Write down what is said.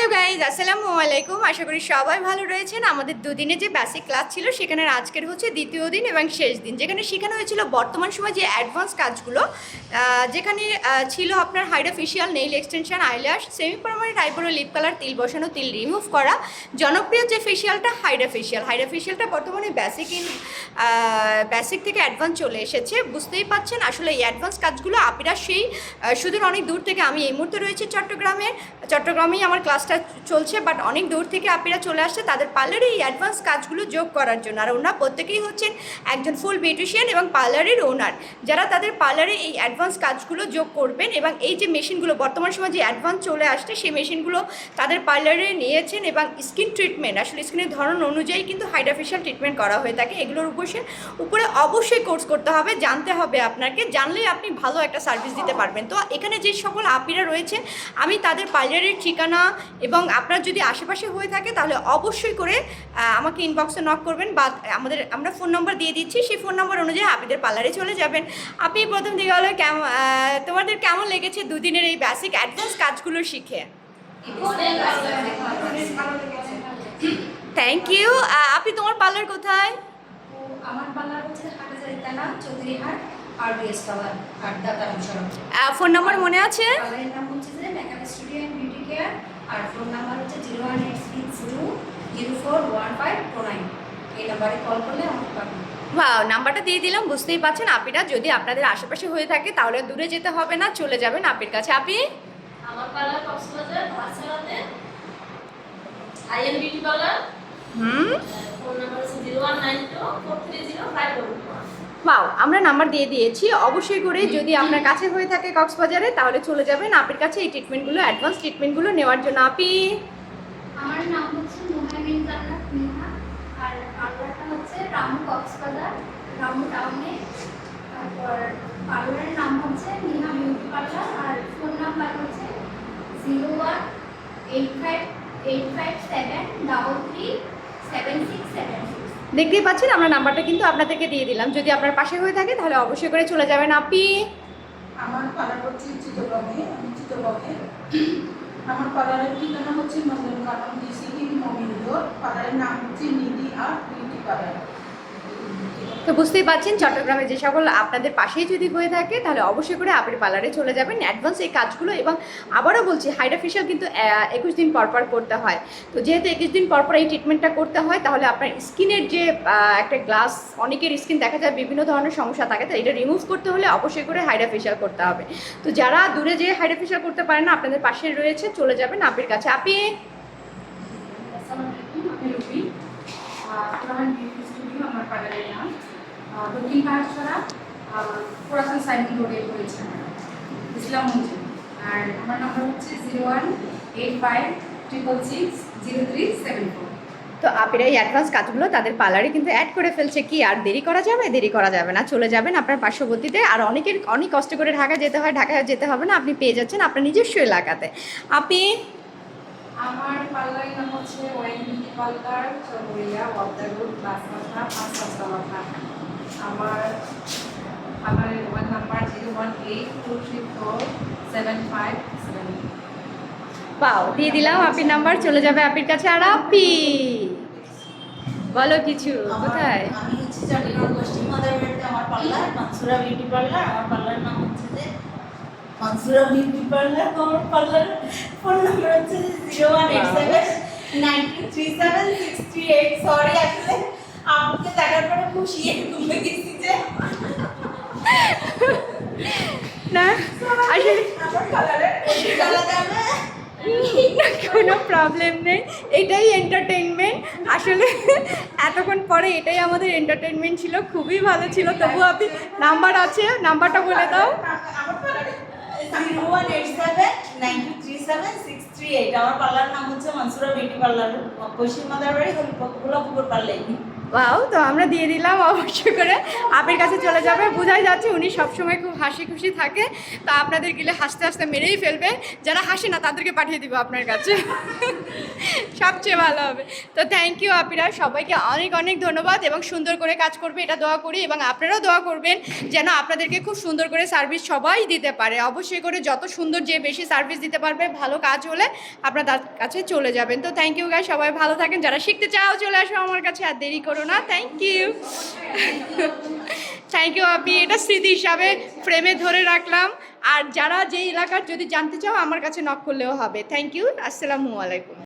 Hello guys, আসসালামু আলাইকুম। আশা করি সবাই ভালো রয়েছেন। আমাদের দুদিনে যে বেসিক ক্লাস ছিল সেখানে আজকের হচ্ছে দ্বিতীয় দিন এবং শেষ দিন, যেখানে শেখানো হয়েছিল বর্তমান সময় যে অ্যাডভান্স কাজগুলো, যেখানে ছিল আপনার hydra facial, nail extension, eyelash, semi permanent eyebrow, lip colour, তিল বসানো, তিল রিমুভ করা। জনপ্রিয় যে ফেশিয়ালটা হাইড্রা ফেশিয়ালটা বর্তমানে বেসিক থেকে অ্যাডভান্স চলে এসেছে। বুঝতেই পাচ্ছেন আসলে এই অ্যাডভান্স কাজগুলো আপিরা সেই সুদূর অনেক দূর থেকে, আমি এই মুহূর্তে রয়েছি চট্টগ্রামেই আমার ক্লাসটা চলছে, বাট অনেক দূর থেকে আপিরা চলে আসছে তাদের পার্লারে এই অ্যাডভান্স কাজগুলো যোগ করার জন্য। আর ওনারা প্রত্যেকেই হচ্ছেন একজন ফুল বিউটিশিয়ান এবং পার্লারের ওনার, যারা তাদের পার্লারে এই অ্যাডভান্স কাজগুলো যোগ করবেন। এবং এই যে মেশিনগুলো বর্তমান সময় যে অ্যাডভান্স চলে আসছে সেই মেশিনগুলো তাদের পার্লারে নিয়েছেন। এবং স্কিন ট্রিটমেন্ট, আসলে স্কিনের ধরন অনুযায়ী কিন্তু হাইড্রা ফেশিয়াল ট্রিটমেন্ট করা হয়ে থাকে। এগুলোর উপরে অবশ্যই কোর্স করতে হবে, জানতে হবে আপনাকে, জানলেই আপনি ভালো একটা সার্ভিস দিতে পারবেন। তো এখানে যে সকল আপিরা রয়েছে আমি তাদের পার্লারের ঠিকানা এবং আপনার যদি আশেপাশে হয়ে থাকে তাহলে অবশ্যই করে আমাকে ইনবক্সে নক করবেন, বা আমরা ফোন নম্বর দিয়ে দিচ্ছি, সেই ফোন নম্বর অনুযায়ী আপনাদের পার্লারে চলে যাবেন। আপনি প্রথম দিকে হলো তোমাদের কেমন লেগেছে দুদিনের এই বেসিক অ্যাডভান্স কাজগুলো শিখে? Thank you. আপনি তোমার পার্লার কোথায়? আমার পার্লার হচ্ছে হাটাজারি থানা, চৌধুরীহাট, আরবিএস টাওয়ার, দাতারাম সড়ক। ফোন নম্বর মনে আছে? পার্লারের নাম হচ্ছে যে makeup studio and beauty care, আর ফোন নাম্বার হচ্ছে 01862041529। এই নাম্বারে কল করলে আমাকে পাবেন। ওয়াও, নাম্বারটা দিয়ে দিলাম। বুঝতেই পারছেন আপিরা যদি আপনাদের আশেপাশে হয়ে থাকে তাহলে দূরে যেতে হবে না, চলে যাবেন আপির কাছে। আপনি? আমার পার্লার কক্সবাজার ধারসালাতে, আইএন বিউটি পার্লার। ফোন নাম্বার হচ্ছে 01924305121। ওয়াও, আমরা নাম্বার দিয়ে দিয়েছি। অবশ্যই করে যদি আপনার কাছে হয়ে থাকে কক্সবাজারে তাহলে চলে যাবেন আপির কাছে এই ট্রিটমেন্টগুলো, অ্যাডভান্স ট্রিটমেন্টগুলো নেওয়ার জন্য। আপি? আমার নাম হচ্ছে মোহামিন জান্নাত মিহা, আর পার্লারটা হচ্ছে রামু কক্সবাজার, রামু টাউনে। তারপর পার্লারের নাম হচ্ছে মিহা বিউটি পার্লার, আর ফোন নাম্বার হচ্ছে 01857337676। দেখতেই পাচ্ছেন আমরা নাম্বারটা কিন্তু আপনাদেরকে দিয়ে দিলাম। যদি আপনার পাশে হয়ে থাকে তাহলে অবশ্যই করে চলে যাবেন। আপি? আমার পার্লার হচ্ছে চিত্তগ্রামে, আমি চিত্তগ্রামে। আমার পার্লারের ঠিকানা হচ্ছে নন্দনকানন ডিসিটি মোমিনগর। পার্লারের নাম হচ্ছে নিধি আর্ট বিউটি পার্লার। তো বুঝতেই পারছেন চট্টগ্রামে যে সকল আপনাদের পাশেই যদি হয়ে থাকে তাহলে অবশ্যই করে আপির পার্লারে চলে যাবেন অ্যাডভান্স এই কাজগুলো। এবং আবারও বলছি হাইড্রা ফেশিয়াল কিন্তু 21 দিন পরপর করতে হয়। তো যেহেতু 21 দিন পরপর এই ট্রিটমেন্টটা করতে হয় তাহলে আপনার স্কিনের যে একটা গ্লাস, অনেকের স্কিন দেখা যায় বিভিন্ন ধরনের সমস্যা থাকে, তো এটা রিমুভ করতে হলে অবশ্যই করে হাইড্রা ফেশিয়াল করতে হবে। তো যারা দূরে যেয়ে হাইড্রা ফেশিয়াল করতে পারেন না আপনাদের পাশে রয়েছে, চলে যাবেন আপির কাছে। আপি? আসসালামু আলাইকুম, আমি রুবি। পুরান বিউটি স্টুডিও আমার পার্লারের নাম। দক্ষিণ পাহাড়ছড়া পুরাতন সাইকেল রোডে রয়েছে ইসলাম মসজিদ। আর আমার নাম্বার হচ্ছে 01856660374। তো আপিরা এই অ্যাডভান্স কাজগুলো তাদের পার্লারে কিন্তু অ্যাড করে ফেলছে। কি আর দেরি করা যাবে? দেরি করা যাবে না, চলে যাবেন আপনার পার্শ্ববর্তীতে। আর অনেক কষ্ট করে ঢাকা যেতে হয়, ঢাকায় যেতে হবে না, আপনি পেয়ে যাচ্ছেন আপনার নিজস্ব এলাকাতে। আপনি? আমার পার্লারের নাম হচ্ছে wine beauty parlour, চৌরিয়া, Wabda road, বাসমাথা, 5 আমার পার্লারের মোবাইল নাম্বার 018234757। পাও দিয়ে দিলাম আপির নাম্বার, চলে যাবে আপির কাছে। আর আপি বলো কিছু, কোথায়? আমি হচ্ছে চট্টগ্রাম পশ্চিম মাদারবাড়িতে আমার পার্লার মানসুরা বিউটি পার্লার। আমার পার্লারের নাম হচ্ছে যে মানসুরা বিউটি পার্লার। আমার পার্লার ফোন নাম্বার হচ্ছে 01879376338। সরি, আসলে আমাকে দেখার পরে খুশি ঘুমে গেছি যে না আসলে আমার পার্লারে চলা যাবে। কোনো প্রবলেম নেই, এটাই এন্টারটেনমেন্ট। আসলে এতক্ষণ পরে এটাই আমাদের এন্টারটেনমেন্ট ছিল, খুবই ভালো ছিল। তবু আপনি নাম্বার আছে, নাম্বারটা বলে দাও। আমার পার্লারে 01879376338। আমার পার্লার নাম হচ্ছে মানসুরা বিউটি পার্লার, পশ্চিম মাদারবাড়ি, গোলাপুকুর পার্লার। ওয়াও, তো আমরা দিয়ে দিলাম অবশ্যই করে। আপির কাছে চলে যাবে, বোঝাই যাচ্ছে উনি সবসময় খুব হাসি খুশি থাকে। তো আপনাদের গেলে হাসতে হাসতে মেরেই ফেলবে, যারা হাসে না তাদেরকে পাঠিয়ে দিব আপনার কাছে, সবচেয়ে ভালো হবে। তো থ্যাংক ইউ আপিরা, সবাইকে অনেক অনেক ধন্যবাদ এবং সুন্দর করে কাজ করবে এটা দোয়া করি, এবং আপনারাও দোয়া করবেন যেন আপনাদেরকে খুব সুন্দর করে সার্ভিস সবাই দিতে পারে। অবশ্যই করে যত সুন্দর যে বেশি সার্ভিস দিতে পারবে, ভালো কাজ হলে আপনারা তার কাছে চলে যাবেন। তো থ্যাংক ইউ গাইস, সবাই ভালো থাকেন। যারা শিখতে চাও চলে আসো আমার কাছে, আর দেরি করো না। থ্যাংক ইউ, থ্যাংক ইউ আপি, এটা স্মৃতি হিসাবে ফ্রেমে ধরে রাখলাম। আর যারা যে এলাকার যদি জানতে চাও আমার কাছে নক করলেও হবে। থ্যাংক ইউ, আসসালামু আলাইকুম।